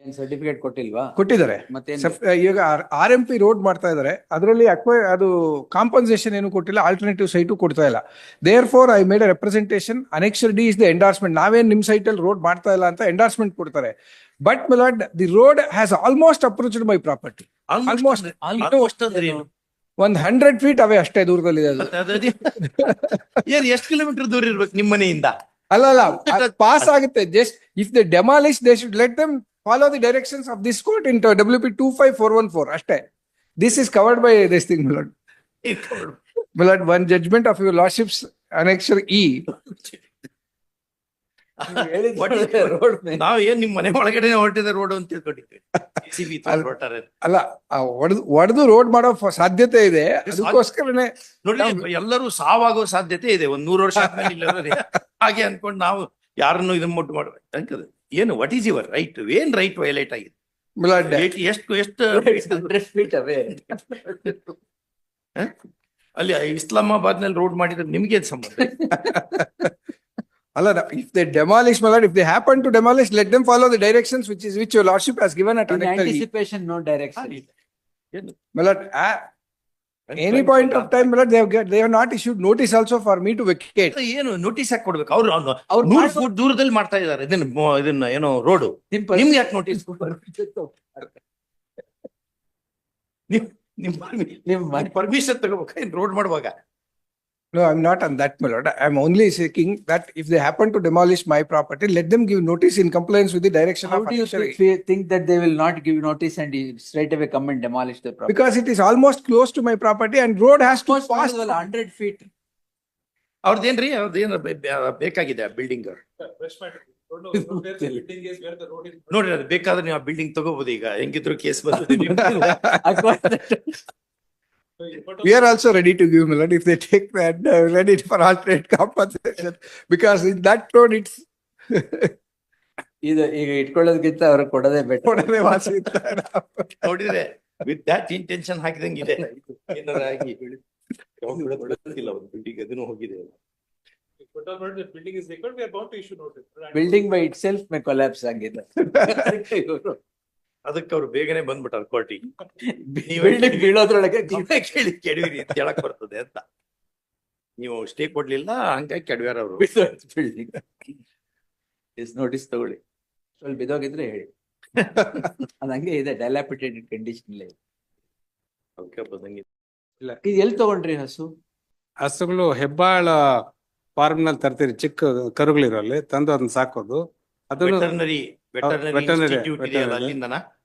ಏನ್ ಸರ್ಟಿಫಿಕೇಟ್ ಕೊಟ್ಟಿಲ್ವಾ? ಕೊಟ್ಟಿದ್ದಾರೆ. ಮತ್ತೇನ್ ಈಗ RMP ರೋಡ್ ಮಾಡ್ತಾ ಇದ್ದಾರೆ, ಅದರಲ್ಲಿ ಅದು ಕಾಂಪನ್ಸೇಷನ್ ಏನು ಕೊಟ್ಟಿಲ್ಲ, ಆಲ್ಟರ್ನೇಟಿವ್ ಸೈಟು ಕೊಡ್ತಾ ಇಲ್ಲ. Therefore I made a representation, annexure D is the endorsement. ನಾವೇನ್ ನಿಮ್ ಸೈಟ್ ಅಲ್ಲಿ ರೋಡ್ ಮಾಡ್ತಾ ಇಲ್ಲ ಅಂತ ಎಂಡಾರ್ಸ್ಮೆಂಟ್ ಕೊಡ್ತಾರೆ. But milord, the road has almost approached my property. Almost ಒಂದ್ 100 feet ಅವೇ ಅಷ್ಟೇ ದೂರದಲ್ಲಿ ಅದು. ಏನ್ ಎಷ್ಟು ಕಿಲೋಮೀಟರ್ ದೂರ ಇರ್ಬೇಕು ನಿಮ್ ಮನೆಯಿಂದ? ಅಲ್ಲ, ಪಾಸ್ ಆಗುತ್ತೆ. Just if they demolish, they should let them follow the directions of this court in WP 25414 ಅಷ್ಟೇ. This is covered by this thing, my lord. My lord, one judgment of your lordship's annexure E. ನಾವ್ ಏನ್ ನಿಮ್ ಮನೆ ಒಳಗಡೆ ಹೊರಟಿದೆ road ಅಂತ ತಿಳ್ಕೊಂಡಿದ್ವಿ. ಅಲ್ಲ, ಒಡೆದು ರೋಡ್ ಮಾಡೋ ಸಾಧ್ಯತೆ ಇದೆ, ಅದಕ್ಕೋಸ್ಕರನೇ ನೋಡಿ ಎಲ್ಲರೂ ಸಾವಾಗೋ ಸಾಧ್ಯತೆ ಇದೆ. 100 ವರ್ಷ ಆದ್ಮೇಲೆ ಇಲ್ಲರೂ ಹಾಗೆ ಅನ್ಕೊಂಡು ನಾವು ಯಾರನ್ನು ಇದನ್ನ ಮುಟ್ಟು ಮಾಡ್ಬೇಕು ಅಂತದ್ದು. ಏನು ವಾಟ್ ಈಸ್ ಯುವರ್ ರೈಟ್? ಏನ್ ರೈಟ್ ವೈಲೇಟ್ ಆಗಿದೆ? ಎಷ್ಟು 100 feet away. ಅಲ್ಲಿ ಇಸ್ಲಾಮಾಬಾದ್ ನಲ್ಲಿ ರೋಡ್ ಮಾಡಿದ್ರೆ ನಿಮ್ಗೆ ಸಂಬಂಧ? ಅಲ್ಲ, if they demolish, my lord, if they happen to demolish, let them follow the directions which your lordship has given at In annexure E. anticipation, no direction. My lord, any point of time, my lord, they have not issued notice also for me to vacate. ಏನು notice ಹಾಕಿ ಕೊಡ್ಬೇಕು? ಅವ್ರು 100 foot ದೂರದಲ್ಲಿ ಮಾಡ್ತಾ ಇದಾರೆ ಇದನ್ನ ಏನೋ road. ನಿಮ್ಗೆ ಯಾಕೆ ನೋಟಿಸ್? ನಿಮ್ ಪರ್ಮಿಷನ್ ತಗೋಬೇಕು ರೋಡ್ ಮಾಡುವಾಗ? No, I'm not on that, my lord. I'm only seeking that if they happen to demolish my property, let them give notice in compliance with the direction How of do you annexure E. think that they will not give notice and straight away come and demolish the property? Because it is almost close to my property and road has to pass. 100 feet. ಅವ್ರದ್ದೇನ್ರಿ? ಅವ್ರದ್ದೇನ ಬೇಕಾಗಿದೆ ಆ building? ನೋಡ್ರಿ, ಅದು ಬೇಕಾದ್ರೆ ನೀವು ಆ building ತಗೋಬಹುದು. ಈಗ ಹೆಂಗಿದ್ರು ಕೇಸ್ ಬಂದಿದೆ. We are also ready to give, my lord, if they take that, ready for alternate compensation. Because in that road, it's ಇದು ಈಗ ಇಟ್ಕೊಳ್ಳೋದಕ್ಕಿಂತ ಅವ್ರಿಗೆ ಕೊಡೋದೇ ಬೆಟರ್. ಕೊಡದೆ ವಾಸಿ ಇರ್ತಾರೆ. ನೋಡಿದ್ರೆ ವಿತ್ ದಟ್ ಇಂಟೆನ್ಷನ್ ಹಾಕಿದಂಗಿದೆ. ಏನಾರ ಆಗಿ ಗೊತ್ತಿಲ್ಲ, ಒಂದು ಬಿಲ್ಡಿಂಗ್ ಅದನ್ನು ಹೋಗಿದೆ. Building by it self May collapse ಆಗಿದೆ. ಅದಕ್ಕೆ ಅವ್ರು ಬೇಗನೆ ಬಂದ್ಬಿಟ್ಟಾರ ಕೋರ್ಟಿಗೆ. ಬಿಲ್ಡಿಂಗ್ ಬೀಳೋದ್ರೊಳಗೆ ಕೇಳಿ ಕೆಡವಿರಿ ಅಂತ ಹೇಳಕ್ ಬರ್ತದೆ ಅಂತ. ನೀವು ಸ್ಟೇ ಕೊಡ್ಲಿಲ್ಲ, ಹಂಗಾಗಿ ಕೆಡವ್ಯಾರ ಅವರು. ಬಿಲ್ಡಿಂಗ್ ನೋಟಿಸ್ ತಗೊಳ್ಳಿ. ಸ್ವಲ್ಪ ಬಿದೋಗಿದ್ರೆ ಹೇಳಿ. ಅದ್ ಹಂಗೆ ಇದೆ, ಡೈಲಾಪಿಟೇಟೆಡ್ ಕಂಡೀಷನ್ ಇದೆ. ಇದು ಎಲ್ಲಿ ತಗೊಂಡ್ರಿ ಹಸು? ಹಸುಗಳು ಹೆಬ್ಬಾಳ ಫಾರ್ಮ್ ನಲ್ಲಿ ತರ್ತೀರಿ, ಚಿಕ್ಕ ಕರುಗಳಿರಲ್ಲಿ ತಂದು ಅದನ್ನ ಸಾಕೋದು. ಅದನ್ನು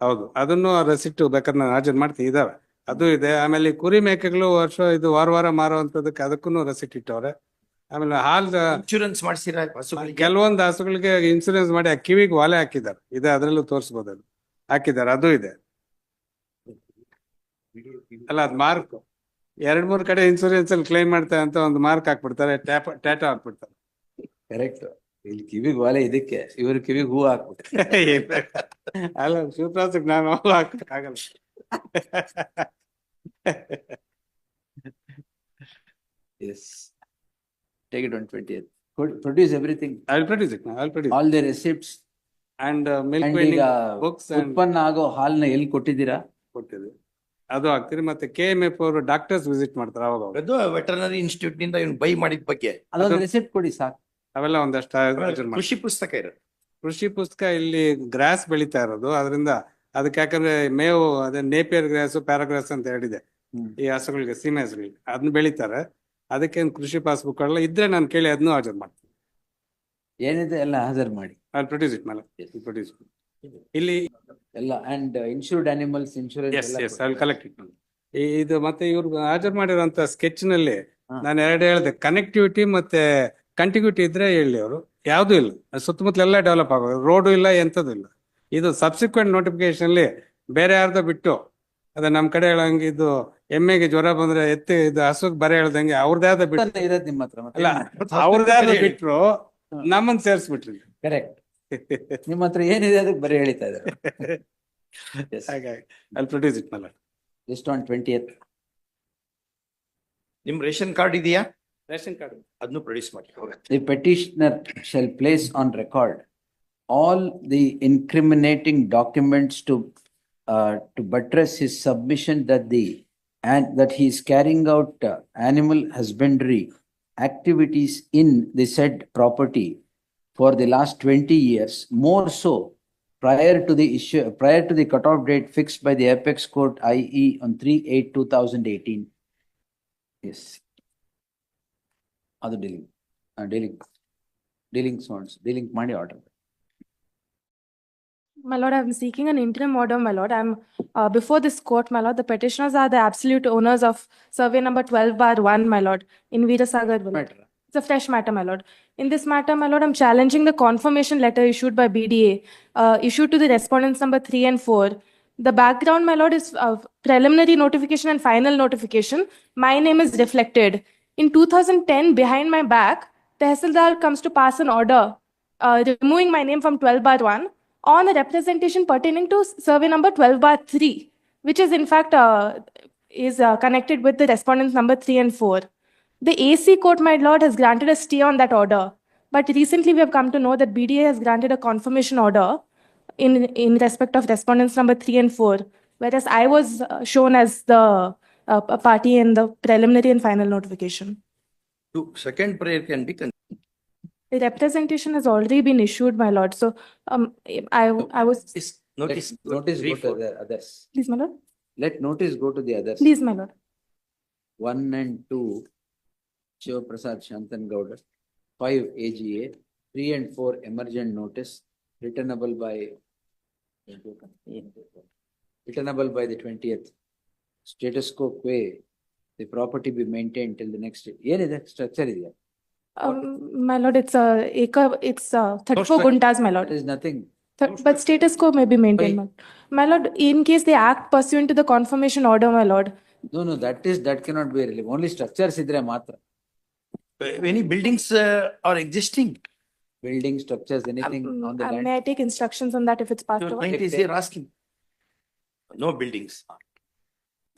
ಹೌದು, ಅದನ್ನು ರೆಸಿಪ್ಟ್ ಬೇಕಾದ್ರೆ ನಾನು ಹಾಜರು ಮಾಡ್ತೀನಿ, ಇದಾವೆ, ಅದು ಇದೆ. ಆಮೇಲೆ ಕುರಿ ಮೇಕೆಗಳು ವರ್ಷ ಇದು ವಾರ ಮಾರುವಂತದಕ್ಕೆ ಅದಕ್ಕೂ ರೆಸಿಪ್ಟ್ ಇಟ್ಟವ್ರೆ. ಆಮೇಲೆ ಇನ್ಶೂರೆನ್ಸ್ ಮಾಡಿಸಿರ ಕೆಲವೊಂದು ಹಸುಗಳಿಗೆ ಇನ್ಸೂರೆನ್ಸ್ ಮಾಡಿ ಆ ಕಿವಿಗೆ ವಾಲೆ ಹಾಕಿದ್ದಾರೆ, ಇದೆ, ಅದ್ರಲ್ಲೂ ತೋರಿಸಬಹುದು, ಅದು ಹಾಕಿದ್ದಾರೆ, ಅದು ಇದೆ. ಅಲ್ಲ, ಅದ್ ಮಾರ್ಕ್ 2-3 ಕಡೆ ಇನ್ಸೂರೆನ್ಸ್ ಅಲ್ಲಿ ಕ್ಲೈಮ್ ಮಾಡ್ತಾರೆ ಅಂತ ಒಂದು ಮಾರ್ಕ್ ಹಾಕ್ಬಿಡ್ತಾರೆ, ಟ್ಯಾಟೋ ಹಾಕ್ಬಿಡ್ತಾರೆ. ಕರೆಕ್ಟ್. ಇಲ್ಲಿ ಕಿವಿಗ್ ವಾಲೆ, ಇದಕ್ಕೆ ಇವ್ರ ಕಿವಿಗ್ ಹೂ ಹಾಕ್ಬಿಟ್ಟು. ಅಲ್ಲ, ಶಿವಪ್ರಾಸಕ್ ನಾನು ಹಾಕಕ್ಕಾಗಲ್ಲ. Yes. Take it on 20th. Produce everything. I'll produce it now. I'll produce all the receipts and milk and vending books and ಉತ್ಪನ್ನ ಆಗೋ ಹಾಲ್ನ ಎಲ್ಲಿ ಕೊಟ್ಟಿದ್ದೀರಾ? ಕೊಟ್ಟಿದೆ, ಅದು ಹಾಕ್ತೀರಿ. ಮತ್ತೆ KMF ಅವರು ಡಾಕ್ಟರ್ಸ್ ವಿಸಿಟ್ ಮಾಡ್ತಾರೆ ಅವಾಗ. ಅದು ವೆಟರ್ನರಿ ಇನ್ಸ್ಟಿಟ್ಯೂಟ್ ನಿಂದ ಇವ್ನು ಬೈ ಮಾಡಿದ ಬಗ್ಗೆ ಅದೊಂದು ರೆಸಿಪ್ಟ್ ಕೊಡಿ ಸಾಕು. ಅವೆಲ್ಲ ಒಂದಷ್ಟು ಕೃಷಿ ಪುಸ್ತಕ ಇರೋದು. ಕೃಷಿ ಪುಸ್ತಕ ಇಲ್ಲಿ ಗ್ರಾಸ್ ಬೆಳೀತಾ ಇರೋದು, ಅದರಿಂದ ಅದಕ್ಕೆ ಯಾಕಂದ್ರೆ ಮೇವು ಅದೇ ನೇಪಿಯರ್ ಗ್ರಾಸ್, ಪ್ಯಾರಾಗ್ರಾಸ್ ಅಂತ ಹೇಳಿದೆ ಈ ಹಸುಗಳಿಗೆ, ಸೀಮೆ ಹಸುಗಳಿಗೆ, ಅದನ್ನ ಬೆಳಿತಾರೆ. ಅದಕ್ಕೇನು ಕೃಷಿ ಪಾಸ್ಬುಕ್ ಎಲ್ಲ ಇದ್ರೆ ನಾನು ಕೇಳಿ ಅದನ್ನು ಹಾಜರು ಮಾಡ್ತೀನಿ. ಏನಿದೆ ಎಲ್ಲ ಹಾಜರು ಮಾಡಿ. I'll produce it, madam. Produce ಇಲ್ಲಿ ಎಲ್ಲ and insured animals insurance. Yes, I'll collect it. ಇದು ಮತ್ತೆ ಇವ್ರು ಹಾಜರು ಮಾಡಿರೋಂತ ಸ್ಕೆಚ್ ನಲ್ಲಿ ನಾನು 2 ಹೇಳಿದೆ, ಕನೆಕ್ಟಿವಿಟಿ ಮತ್ತೆ ಕಂಟಿನ್ಯೂಟಿ ಇದ್ರೆ ಹೇಳಿ. ಅವರು ಯಾವ್ದು ಇಲ್ಲ, ಸುತ್ತಮುತ್ತಲೆಲ್ಲ ಡೆವಲಪ್ ಆಗೋದು, ರೋಡು ಇಲ್ಲ, ಎಂಥದ್ದು ಇಲ್ಲ. ಇದು ಸಬ್ಸಿಕ್ವೆಂಟ್ ನೋಟಿಫಿಕೇಶನ್ ಅಲ್ಲಿ ಬೇರೆ ಯಾರ್ದೋ ಬಿಟ್ಟು, ಅದ ನಮ್ ಕಡೆ ಹೇಳಂಗೆ ಇದು ಎಮ್ಮೆಗೆ ಜ್ವರ ಬಂದ್ರೆ ಎತ್ತಿ ಇದು ಹಸುಗ್ ಬರೆ ಹೇಳ್ದಂಗೆ ಅವ್ರದ್ದೇ ಬಿಟ್ಟು ಇರೋದು ನಿಮ್ಮ ಹತ್ರ. ಅಲ್ಲ, ಅವ್ರದ್ದೇ ಬಿಟ್ರು ನಮ್ಮನ್ನ ಸೇರ್ಸ್ಬಿಟ್ರಿ. ಕರೆಕ್ಟ್. ನಿಮ್ಮ ಹತ್ರ ಏನಿದೆ ಅದಕ್ಕೆ ಬರೀ ಹೇಳ್ತಾ ಇದ್ದಾರೆ. ಹಾಗಾಗಿ I'll produce it, madam. Just on 20th. ನಿಮ್ ರೇಷನ್ ಕಾರ್ಡ್ ಇದೆಯಾ? ರೇಷನ್ ಕಾರ್ಡ್ ಅದನ್ನು ಪ್ರೊಡ್ಯೂಸ್ ಮಾಡಿ. The petitioner shall place on record all the incriminating documents to buttress his submission that that he is carrying out animal husbandry activities in the said property for the last 20 years, more so prior to the cutoff date fixed by the Apex Court, i.e. on 3/8/2018. Yes. ಅದು dealing ಮಾಡಿ order. My lord, I am seeking an interim order, my lord. I'm before this court, my lord. The petitioners are the absolute owners of survey number 12/1, my lord, in Veerasagar village. It's a fresh matter, my lord. In this matter, my lord, I'm challenging the confirmation letter issued by BDA, issued to the respondents number 3 and 4. The background, my lord, is preliminary notification and final notification. My name is reflected. In 2010, behind my back, Tehsildar comes to pass an order removing my name from 12/1 on a representation pertaining to survey number 12/3, which is in fact connected with the respondents number 3 and 4. The AC court, my lord, has granted a stay on that order. But recently we have come to know that BDA has granted a confirmation order in respect of respondents number 3 and 4, whereas I was shown as the a party in the preliminary and final notification. Second prayer can be The representation has already been issued, my lord. So I was, notice Notice go to the others. please, my lord. Let notice go to the others. Please, my lord. 1 and 2, Shiva Prasad Shantan Gowda. 5 AGA. 3 and 4 emergent notice, returnable by the 20th. Status quo quo, the property be maintained till the next. ಏನಿದೆ structure ಇದೆಯಾ? My lord, it's 34 structure. guntas, my That lord. is nothing. But status quo may be maintained, Why? my lord. In case they act pursuant to the confirmation order, my lord. No, that cannot be relevant. Only structures idre matra. Any buildings are existing. Building structures, anything on the land. May I take instructions on that if it's passed Your over? client is here asking. No buildings.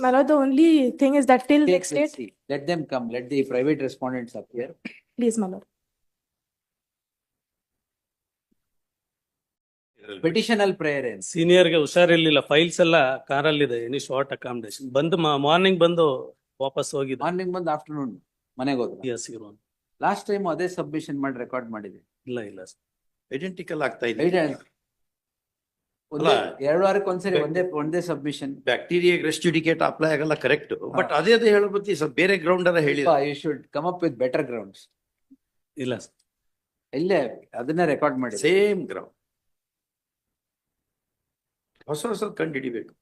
My lord, the only thing is that till Let's next date, see. Let them come. Let the private respondents appear. please, my lord. Petitional prayer ಏನು? ಸೀನಿಯರ್ಗೆ ಹುಷಾರಿರ್ಲಿಲ್ಲ, files ಎಲ್ಲ ಕಾರಲ್ಲಿದೆ, any short accommodation ಬಂದು morning ಬಂದು ವಾಪಸ್ ಹೋಗಿದೆ. Morning ಬಂದು afternoon ಮನೆಗೆ ಹೋದ್ರು. S ಇರೋ ಲಾಸ್ಟ್ ಟೈಮ್ ಅದೇ ಸಬ್ಮಿಷನ್ ಮಾಡಿ ರೆಕಾರ್ಡ್ ಮಾಡಿದೆ. ಇಲ್ಲ ಇಲ್ಲ sir. Identical ಆಗ್ತಾ ಇದೆ. ಒಂದೇ 2 ವಾರಕ್ಕೆ ಒಂದ್ಸರಿ ಒಂದೇ ಸಬ್ಮಿಷನ್. ಬ್ಯಾಕ್ಟೀರಿಯಾ ರೆಸ್ಟಿಡಿಕೇಟ್ ಅಪ್ಲೈ ಆಗಲ್ಲ ಕರೆಕ್ಟ್, ಬಟ್ ಅದೇ ಹೇಳಬತ್ತಿ ಬೇರೆ ಗ್ರೌಂಡ್ ಅರ ಹೇಳಿ. You should come up with better grounds. ಇಲ್ಲ sir. ಇಲ್ಲೇ ಅದನ್ನ ರೆಕಾರ್ಡ್ ಮಾಡಿ. ಸೇಮ್ ಗ್ರೌಂಡ್ ಹೊಸ ಕಂಡು ಹಿಡಿಬೇಕು.